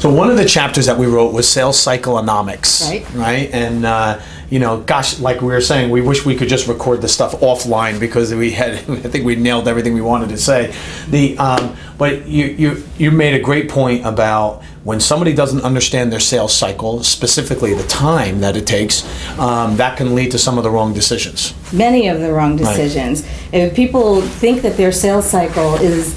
So one of the chapters that we wrote was Sales Cycle-onomics, right? And gosh, like we were saying, we wish we could just record this stuff offline because I think we nailed everything we wanted to say. But you made a great point about when somebody doesn't understand their sales cycle, specifically the time that it takes, that can lead to some of the wrong decisions. Many of the wrong decisions. Right. If people think that their sales cycle is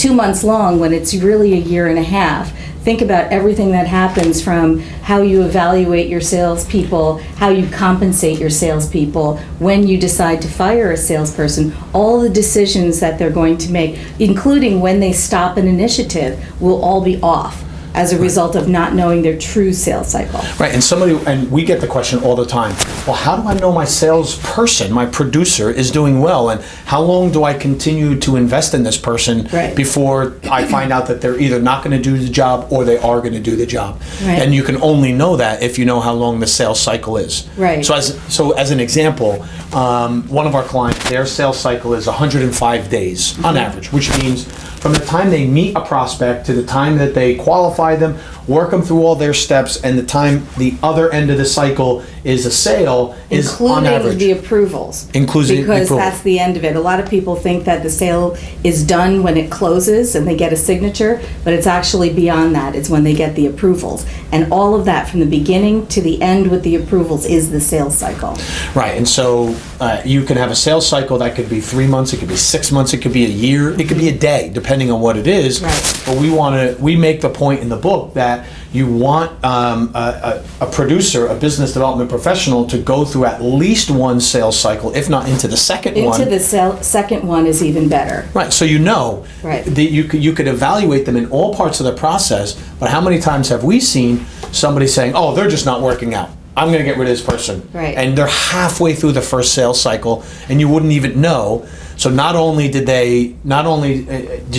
2 months long when it's really a year and a half, think about everything that happens from how you evaluate your salespeople, how you compensate your salespeople, when you decide to fire a salesperson, all the decisions that they're going to make, including when they stop an initiative, will all be off as a result of not knowing their true sales cycle. Right, and we get the question all the time, well, how do I know my salesperson, my producer, is doing well, and how long do I continue to invest in this person before I find out that they're either not gonna do the job or they are gonna do the job? Right. And you can only know that if you know how long the sales cycle is. Right. So as an example, one of our clients, their sales cycle is 105 days on average, which means from the time they meet a prospect to the time that they qualify them, work them through all their steps, and the time the other end of the cycle is a sale is on average. Including the approvals. Because that's the end of it. A lot of people think that the sale is done when it closes and they get a signature, but it's actually beyond that. It's when they get the approvals. And all of that from the beginning to the end with the approvals is the sales cycle. Right, and so you can have a sales cycle that could be 3 months, it could be 6 months, it could be a year, it could be a day, depending on what it is. Right. But we make the point in the book that you want a producer, a business development professional, to go through at least one sales cycle, if not into the second one. Into the second one is even better. Right, so that you could evaluate them in all parts of the process, but how many times have we seen somebody saying, oh, they're just not working out, I'm going to get rid of this person. Right. And they're halfway through the first sales cycle, and you wouldn't even know. So not only did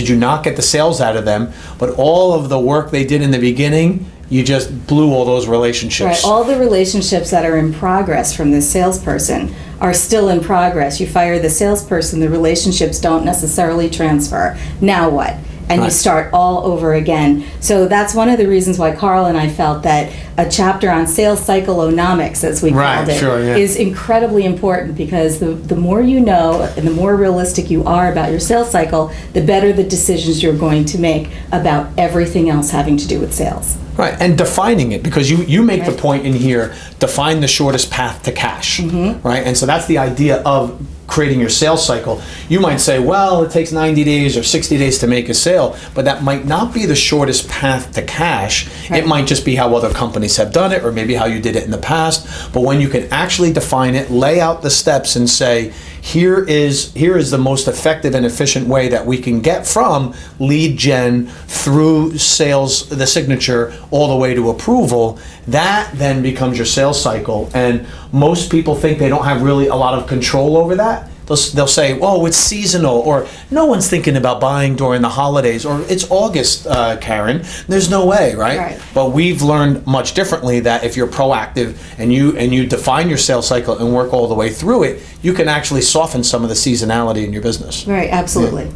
you not get the sales out of them, but all of the work they did in the beginning, you just blew all those relationships. Right, all the relationships that are in progress from this salesperson are still in progress. You fire the salesperson, the relationships don't necessarily transfer. Now what? And you start all over again. So that's one of the reasons why Carl and I felt that a chapter on Sales Cycle-onomics, as we called it, is incredibly important, because the more you know and the more realistic you are about your sales cycle, the better the decisions you're going to make about everything else having to do with sales. Right, and defining it, because you make the point in here, define the shortest path to cash, right? And so that's the idea of creating your sales cycle. You might say, well, it takes 90 days or 60 days to make a sale, but that might not be the shortest path to cash. Right. It might just be how other companies have done it, or maybe how you did it in the past. But when you can actually define it, lay out the steps and say, here is the most effective and efficient way that we can get from lead gen through sales, the signature, all the way to approval, that then becomes your sales cycle. And most people think they don't have really a lot of control over that. They'll say, oh, it's seasonal, or no one's thinking about buying during the holidays, or it's August, Caryn. There's no way, right? But we've learned much differently that if you're proactive and you define your sales cycle and work all the way through it, you can actually soften some of the seasonality in your business. Right, absolutely. Yeah.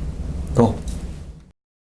Cool.